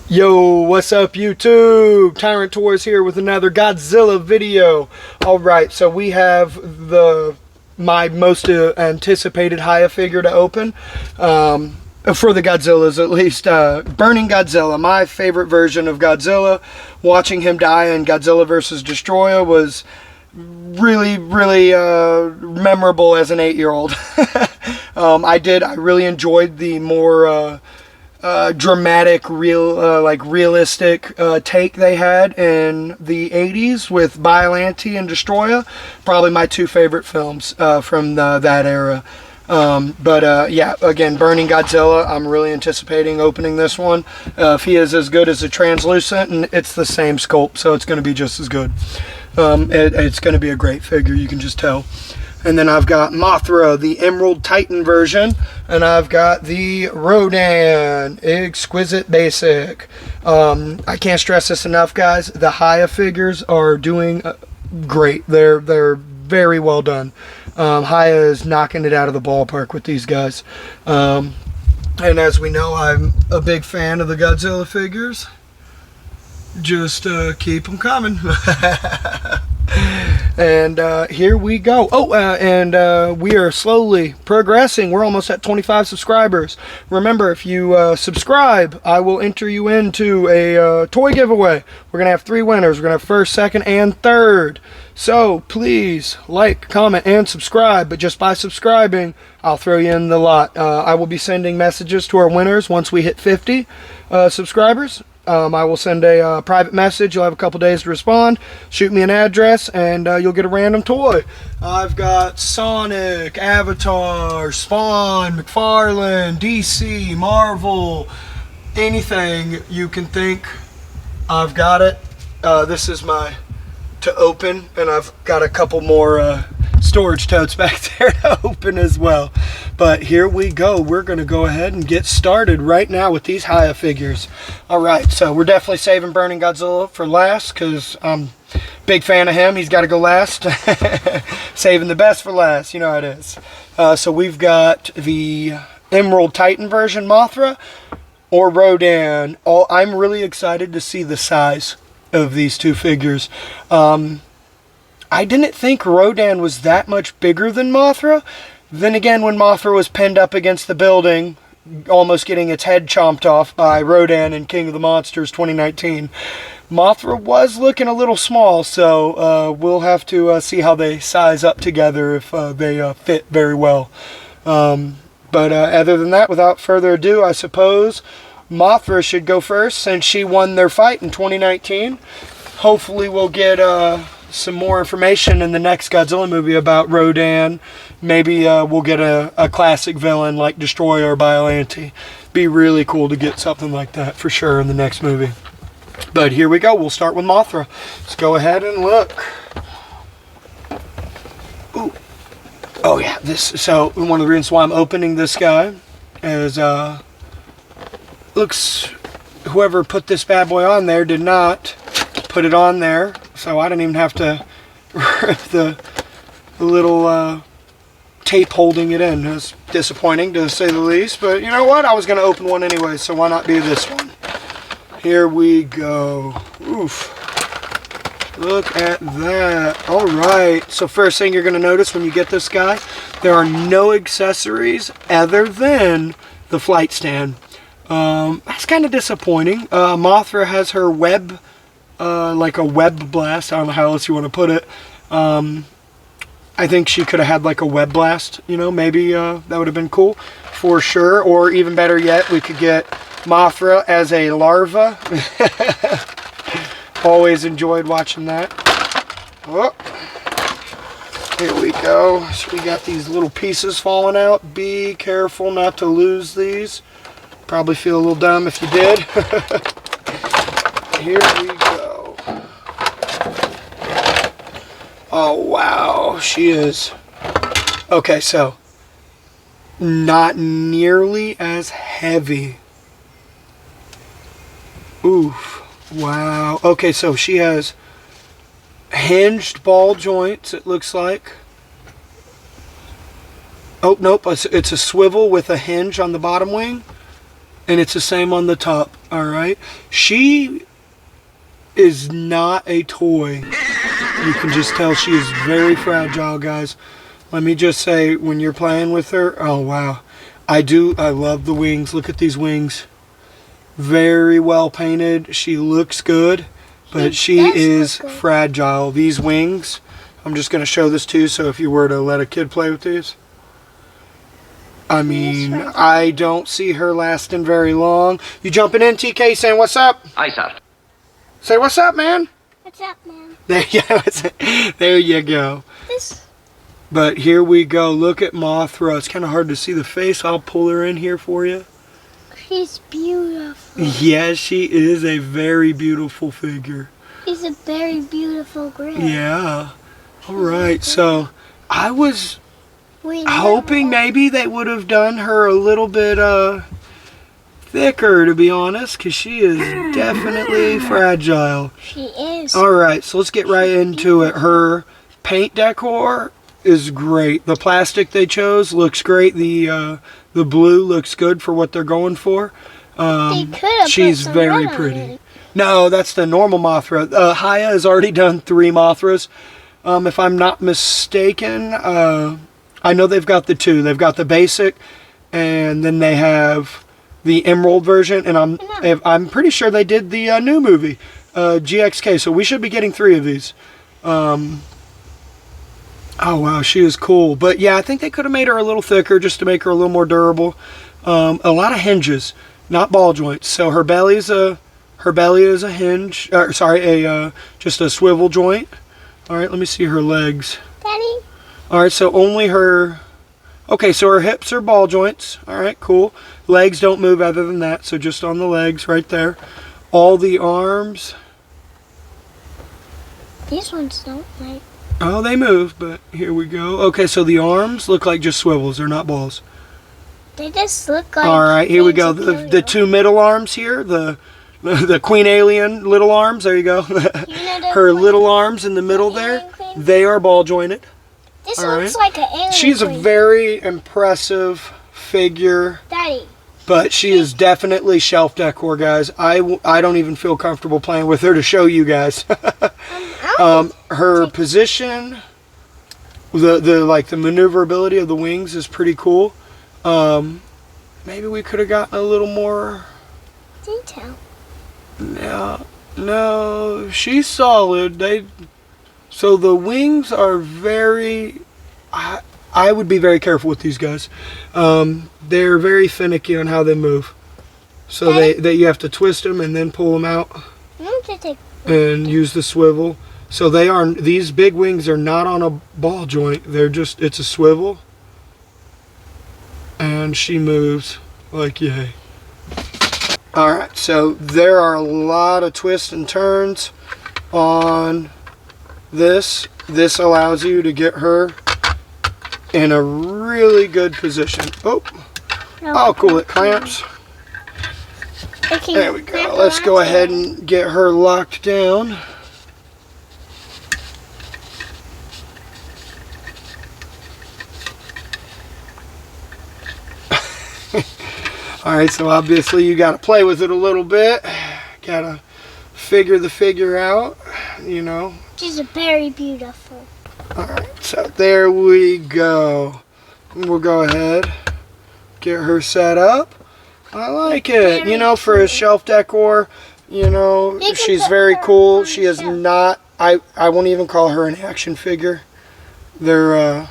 Yo, what's up YouTube? Tyrant Toys here with another Godzilla video. Alright, so we have my most anticipated Hiya figure to open. For the Godzillas at least. Burning Godzilla, my favorite version of Godzilla. Watching him die in Godzilla vs. Destroyer was really memorable as an 8-year-old. I really enjoyed the more dramatic, realistic take they had in the 80s with Biollante and Destroyer. Probably my two favorite films from that era. Yeah, again, Burning Godzilla, I'm really anticipating opening this one. If he is as good as the translucent, and it's the same sculpt, so it's going to be just as good. It's going to be a great figure, you can just tell. And then I've got Mothra, the Emerald Titan version, and I've got the Rodan, exquisite basic. I can't stress this enough, guys. The Hiya figures are doing great. They're very well done. Hiya is knocking it out of the ballpark with these guys. And as we know, I'm a big fan of the Godzilla figures. Just keep them coming. And here we go. We are slowly progressing. We're almost at 25 subscribers. Remember, if you subscribe, I will enter you into a toy giveaway. We're gonna have 3 winners. We're gonna have first, second, and third. So please like, comment, and subscribe. But just by subscribing, I'll throw you in the lot. I will be sending messages to our winners once we hit 50 subscribers. I will send a private message. You'll have a couple days to respond. Shoot me an address, and you'll get a random toy. I've got Sonic, Avatar, Spawn, McFarlane, DC, Marvel, anything you can think. I've got it. This is my to open, and I've got a couple more storage totes back there to open as well. But here we go. We're going to go ahead and get started right now with these Hiya figures. Alright, so we're definitely saving Burning Godzilla for last because I'm a big fan of him. He's got to go last. Saving the best for last. You know how it is. So we've got the Emerald Titan version Mothra or Rodan. I'm really excited to see the size of these two figures. I didn't think Rodan was that much bigger than Mothra. Then again, when Mothra was pinned up against the building, almost getting its head chomped off by Rodan in King of the Monsters 2019, Mothra was looking a little small, so we'll have to see how they size up together if they fit very well. Other than that, without further ado, I suppose Mothra should go first since she won their fight in 2019. Hopefully we'll get some more information in the next Godzilla movie about Rodan. Maybe we'll get a classic villain like Destroyer or Biollante. Be really cool to get something like that for sure in the next movie. But here we go. We'll start with Mothra. Let's go ahead and look. Ooh. Oh yeah, so one of the reasons why I'm opening this guy is looks, whoever put this bad boy on there did not put it on there, so I didn't even have to rip the little tape holding it in. It was disappointing to say the least, but you know what? I was going to open one anyway, so why not be this one? Here we go. Oof. Look at that. Alright, so first thing you're going to notice when you get this guy, there are no accessories other than the flight stand. That's kind of disappointing. Mothra has her web, like a web blast. I don't know how else you want to put it. I think she could have had like a web blast, you know, maybe that would have been cool for sure. Or even better yet, we could get Mothra as a larva. Always enjoyed watching that. Oh, here we go. So we got these little pieces falling out. Be careful not to lose these. Probably feel a little dumb if you did. Here we go. Oh, wow. She is... Okay, so... not nearly as heavy. Oof. Wow. Okay, so she has hinged ball joints, it looks like. Oh, nope. It's a swivel with a hinge on the bottom wing. And it's the same on the top. All right. She is not a toy. You can just tell she is very fragile, guys. Let me just say, when you're playing with her, oh wow. I love the wings. Look at these wings. Very well painted. She looks good, but she is fragile. These wings, I'm just going to show this to you, so if you were to let a kid play with these. I mean, I don't see her lasting very long. You jumping in, TK, saying what's up? Aye, sir. Say what's up, man. What's up, man? There you go. But here we go. Look at Mothra. It's kind of hard to see the face. I'll pull her in here for you. She's beautiful. Yeah, she is a very beautiful figure. She's a very beautiful girl. Yeah. All right. So I was hoping maybe they would have done her a little bit thicker, to be honest, because she is definitely fragile. She is. All right. So let's get right into it. Her paint decor is great. The plastic they chose looks great. The blue looks good for what they're going for. She's very pretty. No, that's the normal Mothra. Hiya has already done 3 Mothras. If I'm not mistaken, I know they've got the 2. They've got the basic, and then they have the Emerald version, and I'm pretty sure they did the new movie, GXK. So we should be getting 3 of these. Oh wow, she is cool. But yeah, I think they could have made her a little thicker just to make her a little more durable. A lot of hinges, not ball joints. So her belly is a hinge. Just a swivel joint. All right, let me see her legs. Daddy. All right, so only her. Okay, so her hips are ball joints. All right, cool. Legs don't move other than that, so just on the legs right there. All the arms. These ones don't, right? Oh, they move, but here we go. Okay, so the arms look like just swivels. They're not balls. They just look like... All right, here we go. The 2 middle arms here, the Queen Alien little arms. There you go. Her little arms in the middle there, they are ball jointed. This looks like an alien. She's a very impressive figure. Daddy. But she is definitely shelf decor, guys. I don't even feel comfortable playing with her to show you guys. Her position, the maneuverability of the wings is pretty cool. Maybe we could have gotten a little more detail. No, she's solid. So the wings are very. I would be very careful with these guys. They're very finicky on how they move. So you have to twist them and then pull them out and use the swivel. So these big wings are not on a ball joint. It's a swivel. And she moves like yay. Alright, so there are a lot of twists and turns on this. This allows you to get her in a really good position. Oh, cool, it clamps. There we go. Let's go ahead and get her locked down. Alright, so obviously you got to play with it a little bit. Got to figure the figure out, you know. She's very beautiful. Alright, so there we go. We'll go ahead, get her set up. I like it. You know, for a shelf decor, you know, she's very cool. She is not, I won't even call her an action figure. They're,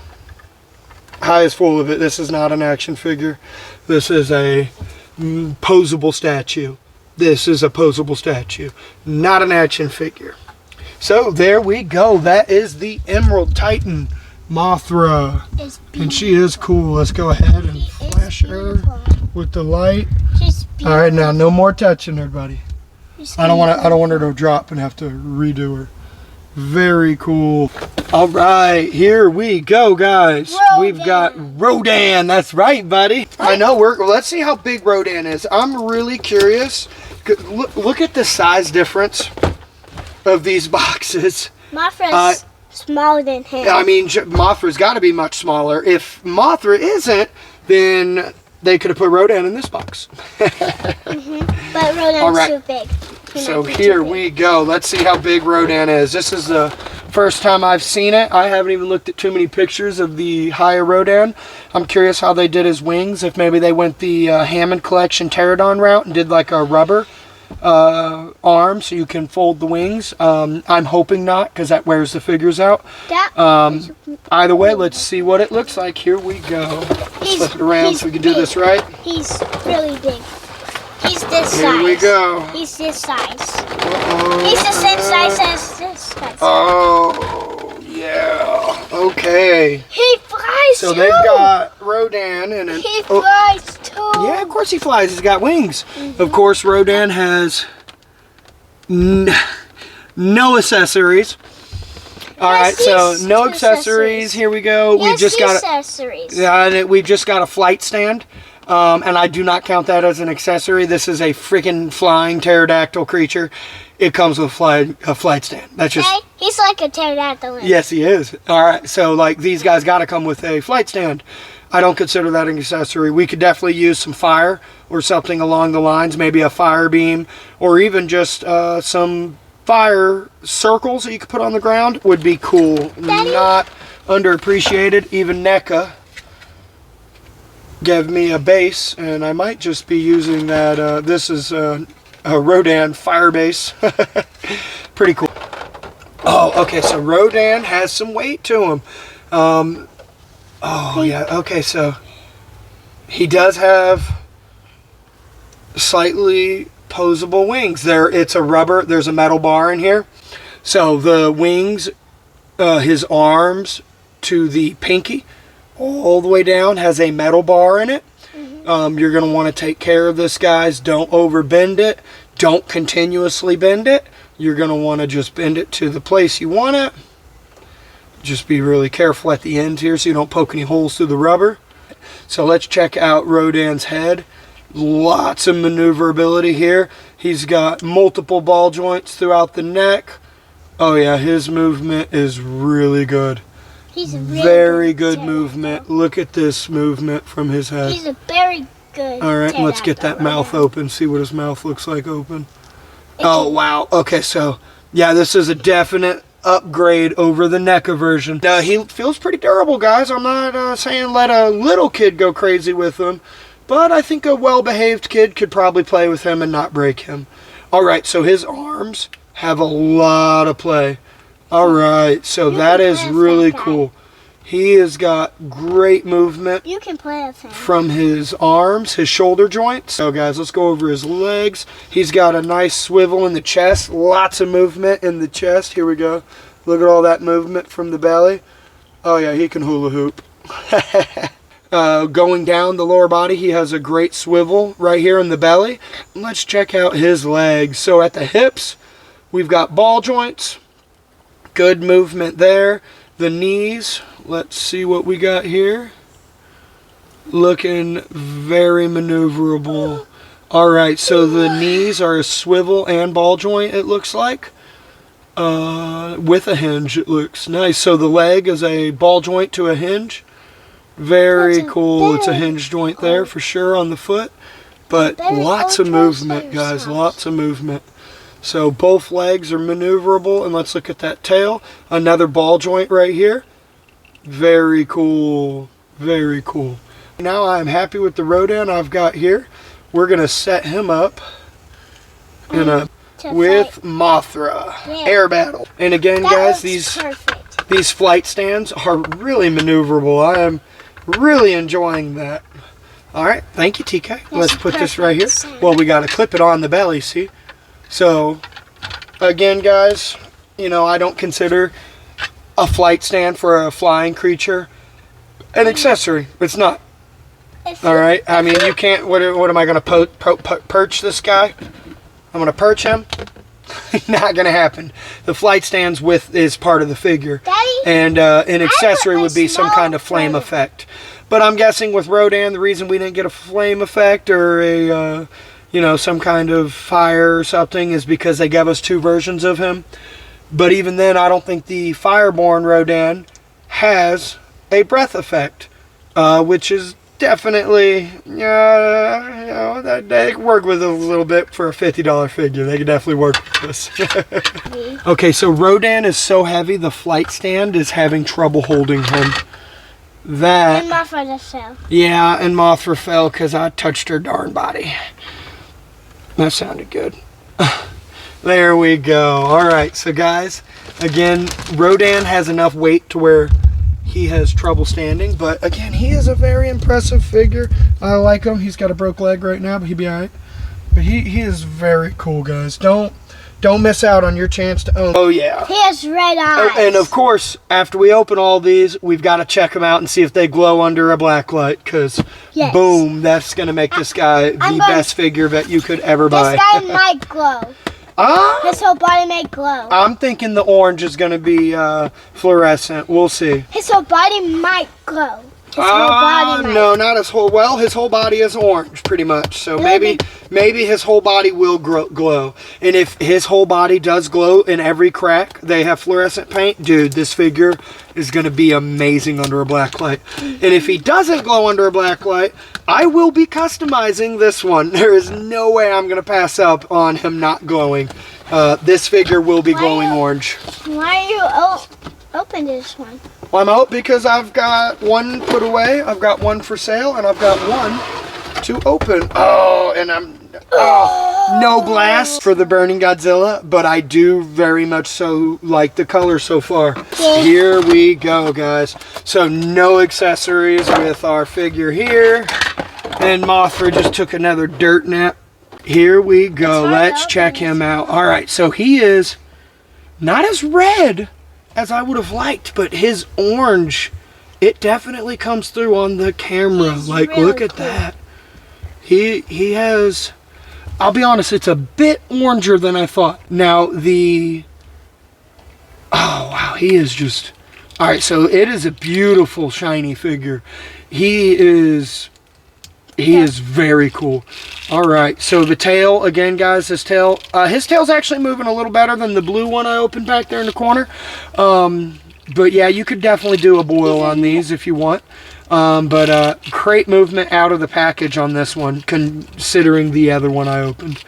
Hiya is full of it. This is not an action figure. This is a posable statue. This is a posable statue, not an action figure. So there we go. That is the Emerald Titan Mothra. And she is cool. Let's go ahead and flash her with the light. All right, now no more touching her, buddy. I don't want her to drop and have to redo her. Very cool. All right, here we go, guys. Rodan. We've got Rodan. That's right, buddy. I know. Let's see how big Rodan is. I'm really curious. Look at the size difference of these boxes. Mothra's smaller than him. I mean, Mothra's got to be much smaller. If Mothra isn't, then they could have put Rodan in this box. But Rodan's All right. too big. So here we go. Let's see how big Rodan is. This is the first time I've seen it. I haven't even looked at too many pictures of the Hiya Rodan. I'm curious how they did his wings. If maybe they went the Hammond Collection Pterodon route and did like a rubber arm so you can fold the wings. I'm hoping not, because that wears the figures out. Either way, let's see what it looks like. Here we go. Flip it around so we can do this right. He's really big. He's this size. Here we go. He's this size. Uh-oh. He's the same size as this guy. Oh, yeah. Okay. He flies So too. they've got Rodan and an... He flies too. Yeah, of course he flies. He's got wings. Of course, Rodan has no accessories. All right, so no accessories. Here we go. Yes, We've just got accessories. we've just got a flight stand. And I do not count that as an accessory. This is a freaking flying pterodactyl creature. It comes with a flight stand. That's just... Okay, he's like a pterodactyl. Yes, he is. All right, so like these guys got to come with a flight stand. I don't consider that an accessory. We could definitely use some fire or something along the lines, maybe a fire beam, or even just some fire circles that you could put on the ground would be cool. Daddy? Not underappreciated. Even NECA gave me a base, and I might just be using that. This is a Rodan fire base. Pretty cool. Oh, okay, so Rodan has some weight to him. Oh, yeah, okay, so he does have slightly posable wings. It's a rubber, there's a metal bar in here. So the wings, his arms to the pinky, all the way down, has a metal bar in it. You're going to want to take care of this, guys. Don't overbend it. Don't continuously bend it. You're going to want to just bend it to the place you want it. Just be really careful at the ends here so you don't poke any holes through the rubber. So let's check out Rodan's head. Lots of maneuverability here. He's got multiple ball joints throughout the neck. Oh yeah, his movement is really good. He's a really Very good movement. Look at this movement from his head. He's a very good. All right, let's get that mouth open. See what his mouth looks like open. Oh wow. Okay, so yeah, this is a definite upgrade over the NECA version. Now he feels pretty durable, guys. I'm not saying let a little kid go crazy with him, but I think a well-behaved kid could probably play with him and not break him. All right, so his arms have a lot of play. All right, so that is really cool. He has got great movement. You can play with him. From his arms, his shoulder joints. So guys, let's go over his legs. He's got a nice swivel in the chest. Lots of movement in the chest. Here we go. Look at all that movement from the belly. Oh yeah, he can hula hoop. Going down the lower body, he has a great swivel right here in the belly. Let's check out his legs. So at the hips, we've got ball joints. Good movement there. The knees, let's see what we got here. Looking very maneuverable. All right, so the knees are a swivel and ball joint, it looks like. With a hinge, it looks nice. So the leg is a ball joint to a hinge. Very cool. It's a hinge joint there for sure on the foot. But lots of movement, guys. Lots of movement. So both legs are maneuverable. And let's look at that tail. Another ball joint right here. Very cool. Very cool. Now I'm happy with the Rodan I've got here. We're going to set him up in with Mothra. Air battle. And again, guys, these flight stands are really maneuverable. I am really enjoying that. All right. Thank you, TK. Let's put this right here. Well, we got to clip it on the belly, see? So, again, guys, you know, I don't consider a flight stand for a flying creature an accessory. It's not. All right? I mean, you can't, what am I going to perch this guy? I'm going to perch him? Not going to happen. The flight stands is part of the figure. Daddy, and an accessory would be some kind of flame effect. But I'm guessing with Rodan, the reason we didn't get a flame effect or a... you know, some kind of fire or something is because they gave us two versions of him. But even then, I don't think the Fireborn Rodan has a breath effect, which is definitely, they could work with it a little bit for a $50 figure. They could definitely work with this. Okay, so Rodan is so heavy, the flight stand is having trouble holding him. And Mothra just fell. Yeah, and Mothra fell because I touched her darn body. That sounded good. There we go. All right, so guys, again, Rodan has enough weight to where he has trouble standing, but again, he is a very impressive figure. I like him. He's got a broke leg right now, but he'll be all right. But he is very cool, guys. Don't miss out on your chance to own. Oh yeah. He has red eyes. Oh, and of course, after we open all these, we've got to check them out and see if they glow under a black light, because boom, that's going to make this guy the best figure that you could ever buy. This guy might glow. His whole body may glow. I'm thinking the orange is going to be fluorescent. We'll see. His whole body might glow. His whole body might. No, not his whole. Well, his whole body is orange, pretty much. So maybe his whole body will glow. And if his whole body does glow in every crack, they have fluorescent paint. Dude, this figure is going to be amazing under a black light. And if he doesn't glow under a black light, I will be customizing this one. There is no way I'm going to pass up on him not glowing. This figure will be glowing orange. Why are you open this one? Well, I'm out because I've got one put away, I've got one for sale, and I've got one to open. Oh, and no glass for the Burning Godzilla, but I do very much so like the color so far. Yeah. Here we go, guys. So no accessories with our figure here. And Mothra just took another dirt nap. Here we go. Let's check him out. All right, so he is not as red as I would have liked, but his orange, it definitely comes through on the camera. Like, really look at that. He has, I'll be honest, it's a bit oranger than I thought. Now oh wow, he is just, all right, so it is a beautiful shiny figure. He is very cool. All right, so the tail, again, guys, his tail's actually moving a little better than the blue one I opened back there in the corner. But yeah, you could definitely do a boil on these if you want. But great movement out of the package on this one, considering the other one I opened.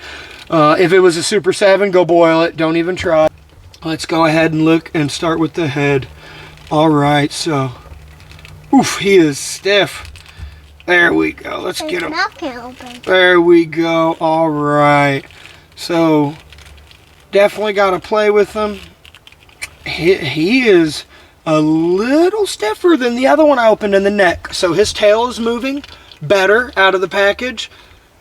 If it was a Super 7, go boil it. Don't even try. Let's go ahead and look and start with the head. All right, so, oof, he is stiff. There we go. Let's get him. There we go. All right. So, definitely got to play with him. He is a little stiffer than the other one I opened in the neck. So, his tail is moving better out of the package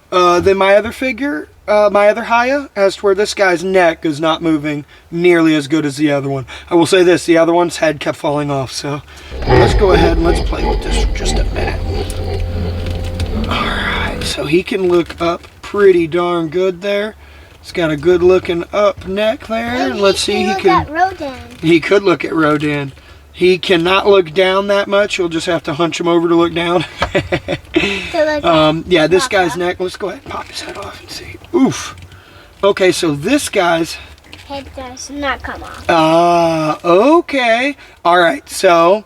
than my other figure, my other Hiya, as to where this guy's neck is not moving nearly as good as the other one. I will say this, the other one's head kept falling off. So, let's go ahead and let's play with this for just a minute. Alright, so he can look up pretty darn good there. He's got a good looking up neck there. And let's see, he could look at Rodan. He cannot look down that much. You'll just have to hunch him over to look down. Yeah, this guy's neck. Let's go ahead and pop his head off and see. Oof. Okay, so this guy's head does not come off. Okay. Alright, so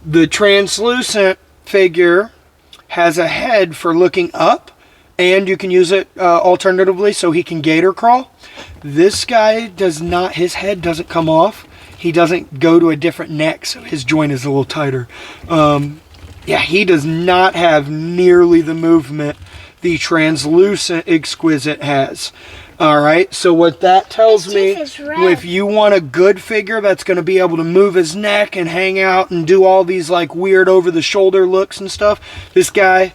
the translucent figure has a head for looking up, and you can use it alternatively so he can gator crawl. This guy does not, his head doesn't come off. He doesn't go to a different neck, so his joint is a little tighter. Yeah, he does not have nearly the movement the translucent Exquisite has. All right, so what that tells me, if you want a good figure that's going to be able to move his neck and hang out and do all these like weird over the shoulder looks and stuff, this guy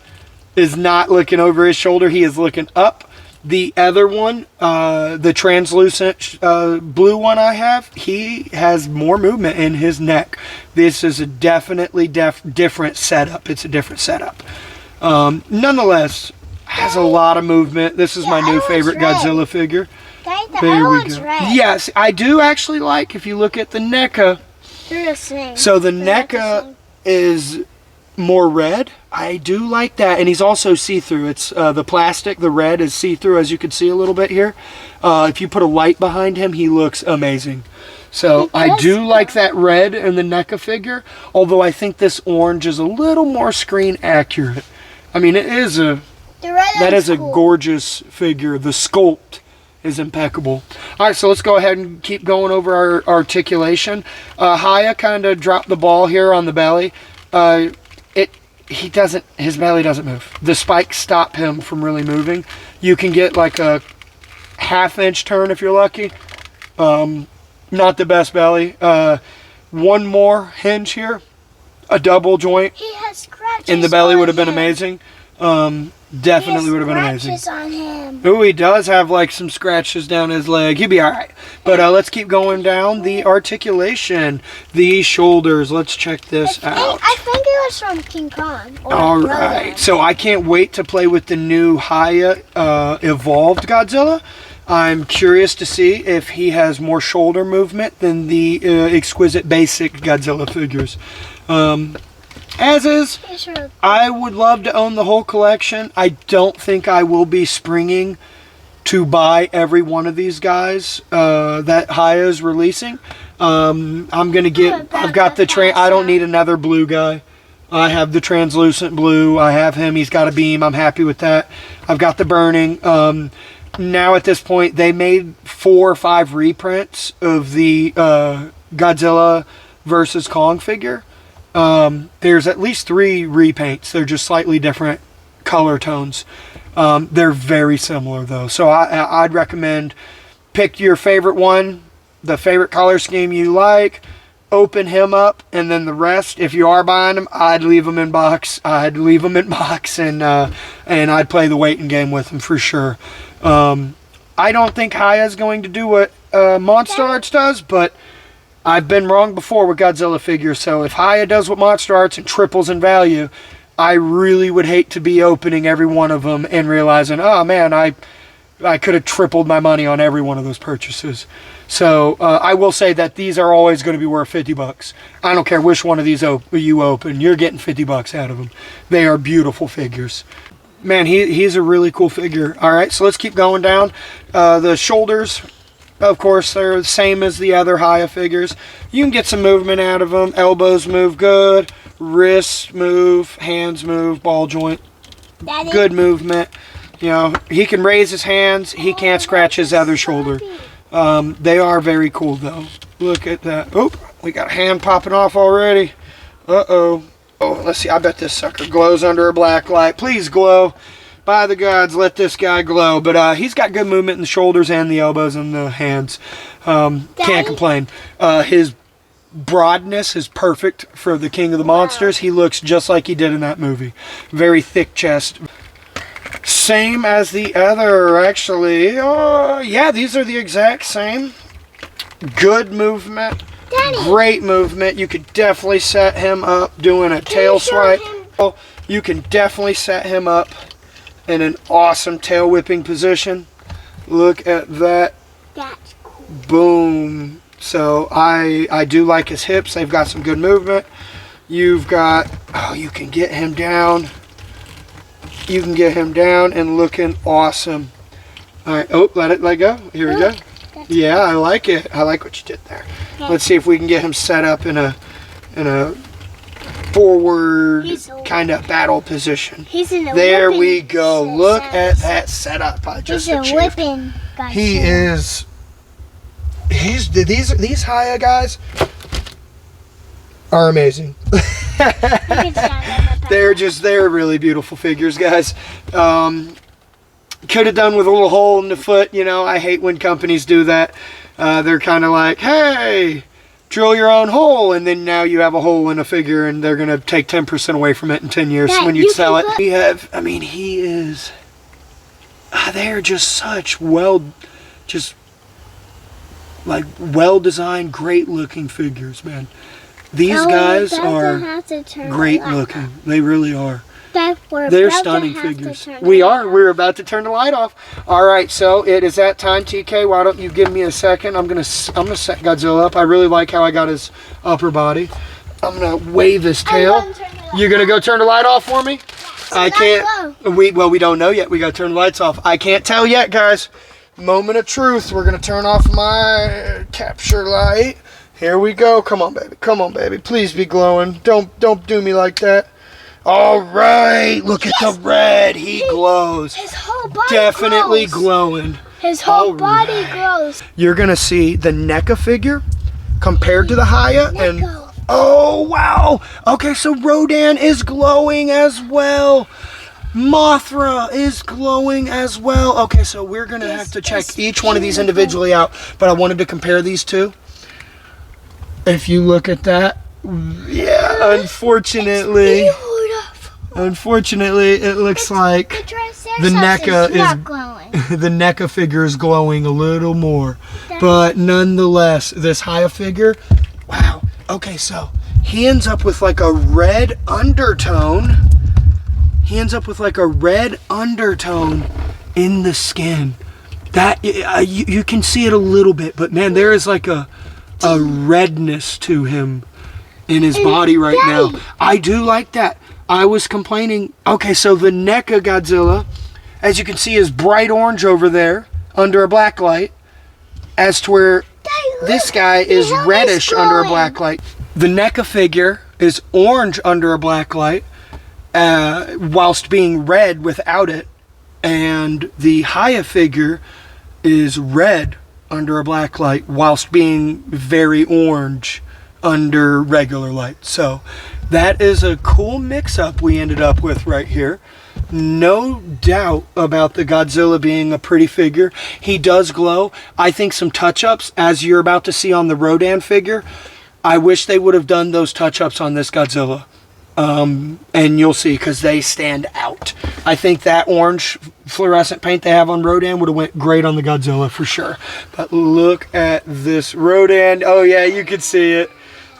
is not looking over his shoulder. He is looking up. The other one, the translucent blue one I have, he has more movement in his neck. This is a definitely different setup. It's a different setup. Nonetheless, has a lot of movement. This is my new favorite Godzilla figure. There we go. Yes, I do actually like, if you look at the NECA. They're the same. So the NECA is more red. I do like that. And he's also see-through. It's the plastic, the red is see-through, as you can see a little bit here. If you put a light behind him, he looks amazing. So I do like that red in the NECA figure, although I think this orange is a little more screen accurate. I mean, that is a gorgeous figure. The sculpt is impeccable. All right, so let's go ahead and keep going over our articulation. Hiya kind of dropped the ball here on the belly. His belly doesn't move. The spikes stop him from really moving. You can get like a half-inch turn if you're lucky. Not the best belly. One more hinge here, a double joint. He has scratches in the belly would have been amazing. Definitely would have been amazing. On him. Oh, he does have like some scratches down his leg. He'll be all right. But let's keep going down the articulation, the shoulders. Let's check this out. I think it was from King Kong. All right. So I can't wait to play with the new Hiya evolved Godzilla. I'm curious to see if he has more shoulder movement than the exquisite basic Godzilla figures. As is, I would love to own the whole collection. I don't think I will be springing to buy every one of these guys that Hiya is releasing. I'm gonna get. I've got the I don't need another blue guy. I have the translucent blue. I have him. He's got a beam. I'm happy with that. I've got the burning. Now at this point, they made 4 or 5 reprints of the Godzilla versus Kong figure. There's at least 3 repaints. They're just slightly different color tones. They're very similar though. So I'd recommend pick your favorite one, the favorite color scheme you like, open him up, and then the rest, if you are buying them, I'd leave them in box. I'd leave them in box and I'd play the waiting game with them for sure. I don't think Hiya is going to do what Monster Arts does, but I've been wrong before with Godzilla figures, so if Hiya does what Monster Arts and triples in value, I really would hate to be opening every one of them and realizing, oh man, I could have tripled my money on every one of those purchases. So I will say that these are always going to be worth $50. I don't care which one of these you open, you're getting $50 out of them. They are beautiful figures. Man, he's a really cool figure. All right, so let's keep going down. The shoulders, of course, they're the same as the other Hiya figures. You can get some movement out of them. Elbows move good. Wrists move. Hands move. Ball joint. Daddy. Good movement. You know, he can raise his hands. He can't scratch his other shoulder. They are very cool, though. Look at that. Oh, we got a hand popping off already. Uh-oh. Oh, let's see. I bet this sucker glows under a black light. Please glow. By the gods, let this guy glow. But he's got good movement in the shoulders and the elbows and the hands. Can't complain. His broadness is perfect for the King of the Monsters. He looks just like he did in that movie. Very thick chest. Same as the other, actually. Yeah, these are the exact same. Good movement. Daddy. Great movement. You could definitely set him up doing a tail swipe. You can definitely set him up in an awesome tail whipping position. Look at that. That's cool. Boom. So I do like his hips. They've got some good movement. You've got, you can get him down. You can get him down and looking awesome. All right. Oh, let go. Here we go. Yeah, I like it. I like what you did there. Let's see if we can get him set up in a forward kind of battle position. There we go. Look at that setup I just achieved. He is. These Hiya guys are amazing. They're really beautiful figures, guys. Could have done with a little hole in the foot. You know, I hate when companies do that. They're kind of like, hey, drill your own hole, and then now you have a hole in a figure, and they're gonna take 10% away from it in 10 years when you sell it. We have, I mean, he is. They're just such well-designed, great-looking figures, man. These guys are great-looking. They really are. They're stunning figures. We're about to turn the light off. All right, so it is that time, TK. Why don't you give me a second? I'm gonna set Godzilla up. I really like how I got his upper body. I'm gonna wave his tail. You're gonna go turn the light off for me? I can't. We don't know yet. We gotta turn the lights off. I can't tell yet, guys. Moment of truth. We're gonna turn off my capture light. Here we go. Come on, baby. Come on, baby. Please be glowing. Don't do me like that. All right. Look at the red. He glows. His whole body Definitely glows. glowing. His whole All body right. glows. You're going to see the NECA figure compared to the Hiya. And Neko. oh, wow. Okay, so Rodan is glowing as well. Mothra is glowing as well. Okay, so we're going to have to check each one of these individually out. But I wanted to compare these two. If you look at that. Yeah, unfortunately. Unfortunately, it looks like the NECA is the NECA figure is glowing a little more, but nonetheless, this Hiya figure, wow. Okay, so he ends up with like a red undertone. He ends up with like a red undertone in the skin. That you can see it a little bit, but man, there is like a redness to him in his body right now. I do like that. I was complaining. Okay, so the NECA Godzilla, as you can see, is bright orange over there under a black light, as to where this guy is reddish under a black light. The NECA figure is orange under a black light, whilst being red without it, and the Hiya figure is red under a black light, whilst being very orange under regular light. So that is a cool mix-up we ended up with right here. No doubt about the Godzilla being a pretty figure. He does glow. I think some touch-ups, as you're about to see on the Rodan figure, I wish they would have done those touch-ups on this Godzilla. And you'll see, because they stand out. I think that orange fluorescent paint they have on Rodan would have went great on the Godzilla for sure. But look at this Rodan. Oh yeah, you can see it.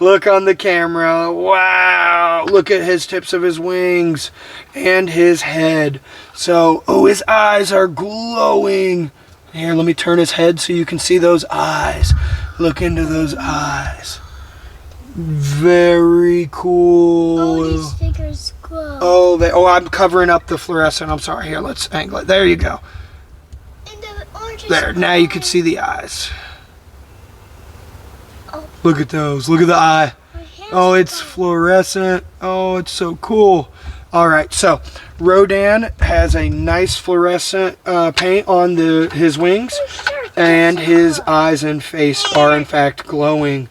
Look on the camera. Wow. Look at his tips of his wings and his head. So, oh, his eyes are glowing. Here, let me turn his head so you can see those eyes. Look into those eyes. Very cool. Oh, these figures glow. Oh, I'm covering up the fluorescent. I'm sorry. Here, let's angle it. There you go. And the orange is There. Now you can see the eyes. Oh. Look at those. Look at the eye. Oh, it's fluorescent. Oh, it's so cool. All right, so Rodan has a nice fluorescent paint on his wings, and his eyes and face are in fact glowing.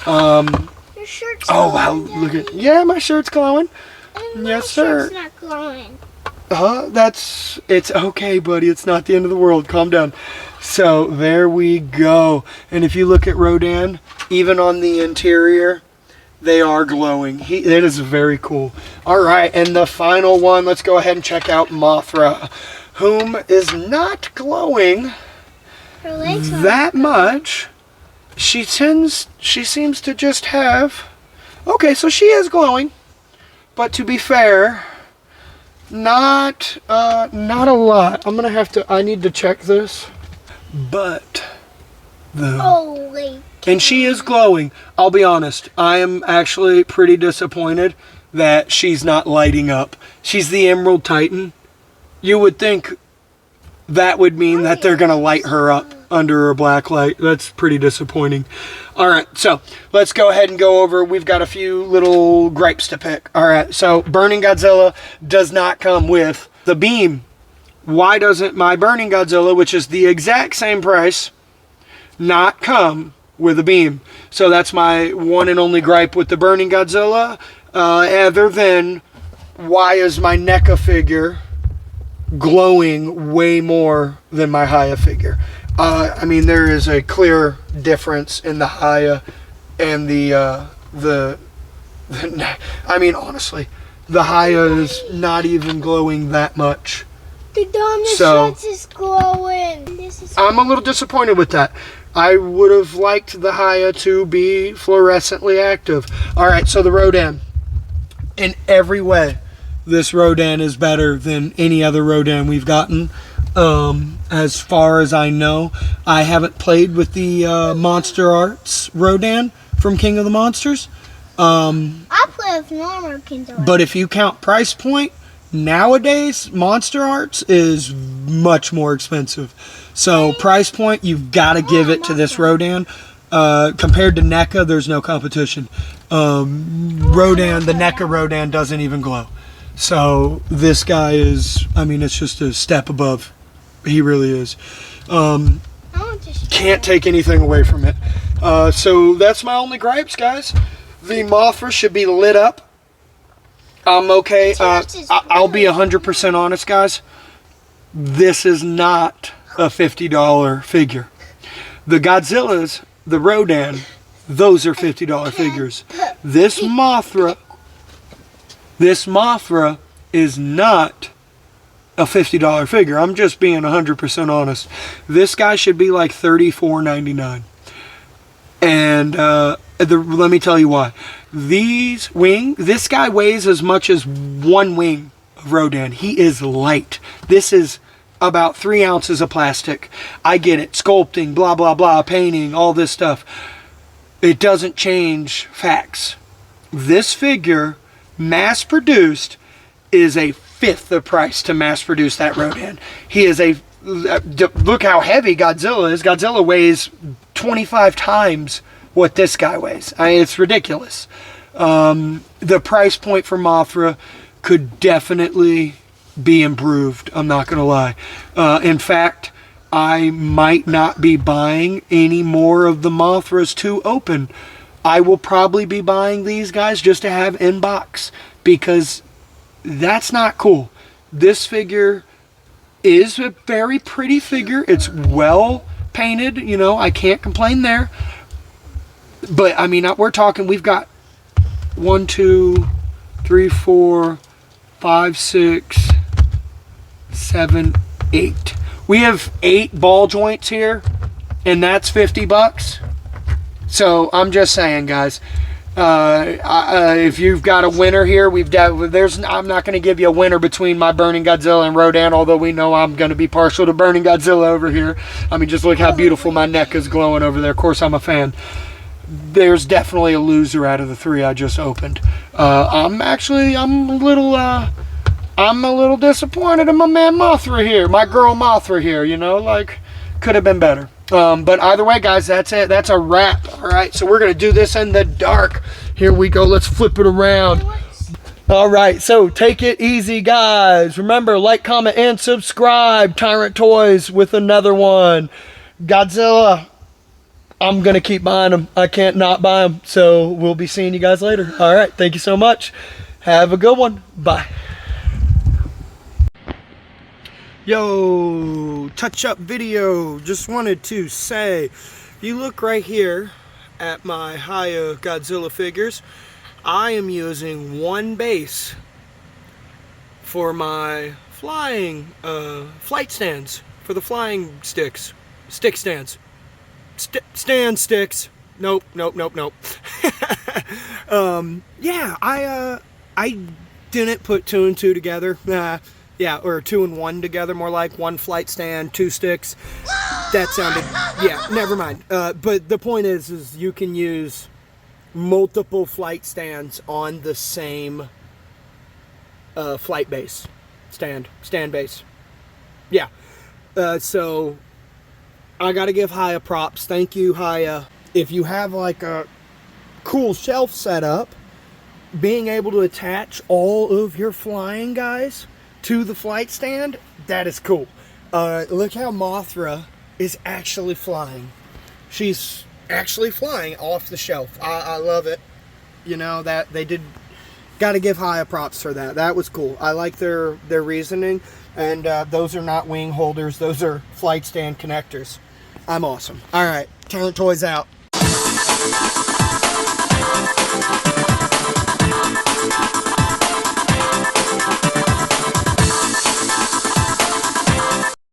Your shirt's Oh wow, glowing, look at, Daddy. yeah, my shirt's glowing. And Yes, my sir. shirt's not glowing. It's okay, buddy. It's not the end of the world. Calm down. So there we go. And if you look at Rodan, even on the interior, they are glowing. It is very cool. All right, and the final one, let's go ahead and check out Mothra, whom is not glowing Her legs are that much. She seems to just have, okay, so she is glowing, but to be fair, not a lot. I need to check this, but holy. and she is glowing. I'll be honest, I am actually pretty disappointed that she's not lighting up. She's the Emerald Titan. You would think that would mean that they're gonna light her up under a black light. That's pretty disappointing. All right, so let's go ahead and go over. We've got a few little gripes to pick. All right, so Burning Godzilla does not come with the beam. Why doesn't my Burning Godzilla, which is the exact same price, not come with a beam? So that's my one and only gripe with the Burning Godzilla, other than why is my NECA figure glowing way more than my Hiya figure? I mean, there is a clear difference in the Hiya and the I mean, honestly, the Hiya is not even glowing that much. The diamond So- shirts is glowing. I'm a little disappointed with that. I would have liked the Hiya to be fluorescently active. All right, so the Rodan. In every way, this Rodan is better than any other Rodan we've gotten. As far as I know, I haven't played with the Monster Arts Rodan from King of the Monsters. I play with normal Kindle. But if you count price point, nowadays Monster Arts is much more expensive. So price point, you've got to give it to this Rodan. Compared to NECA, there's no competition. Rodan, the NECA Rodan doesn't even glow. So this guy is, I mean, it's just a step above. He really is. Can't take anything away from it. So that's my only gripes, guys. The Mothra should be lit up. I'm okay. I'll be 100% honest, guys. This is not a $50 figure. The Godzillas, the Rodan, those are $50 figures. This Mothra is not a $50 figure. I'm just being 100% honest. This guy should be like $34.99. And let me tell you why. This guy weighs as much as one wing of Rodan. He is light. This is about 3 ounces of plastic. I get it. Sculpting, blah, blah, blah, painting, all this stuff. It doesn't change facts. This figure, mass produced, is a fifth the price to mass produce that Rodan. He is a, look how heavy Godzilla is. Godzilla weighs 25 times what this guy weighs. I mean, it's ridiculous. The price point for Mothra could definitely be improved. I'm not going to lie. In fact, I might not be buying any more of the Mothras to open. I will probably be buying these guys just to have in box, because that's not cool. This figure is a very pretty figure. It's well painted, you know, I can't complain there. But I mean, we're talking, we've got 1, 2, 3, 4, 5, 6, 7, 8. We have 8 ball joints here, and that's $50. So I'm just saying, guys, if you've got a winner here, I'm not going to give you a winner between my Burning Godzilla and Rodan, although we know I'm going to be partial to Burning Godzilla over here. I mean, just look how beautiful my neck is glowing over there. Of course, I'm a fan. There's definitely a loser out of the 3 I just opened. I'm a little disappointed in my man Mothra here, my girl Mothra here, you know, like, could have been better. But either way, guys, that's it. That's a wrap. All right, so we're going to do this in the dark. Here we go. Let's flip it around. All right, so take it easy, guys. Remember, like, comment, and subscribe. Tyrant Toys with another one. Godzilla, I'm going to keep buying them. I can't not buy them. So we'll be seeing you guys later. All right, thank you so much. Have a good one. Bye. Yo, touch-up video. Just wanted to say, if you look right here at my Hiya Godzilla figures, I am using one base for my flying flight stands, for the flying sticks, stick stands, stand sticks. Nope. Yeah, I didn't put 2 and 2 together. Yeah, or 2 and 1 together, more like 1 flight stand, 2 sticks. That sounded, yeah, never mind. But the point is you can use multiple flight stands on the same flight base, stand base. Yeah, so I gotta give Hiya props. Thank you, Hiya. If you have like a cool shelf setup, being able to attach all of your flying guys to the flight stand, that is cool. Look how Mothra is actually flying. She's actually flying off the shelf. I love it. You know, that they did. Got to give Hiya props for that. That was cool. I like their reasoning. And those are not wing holders. Those are flight stand connectors. I'm awesome. All right, Tyrant Toys out.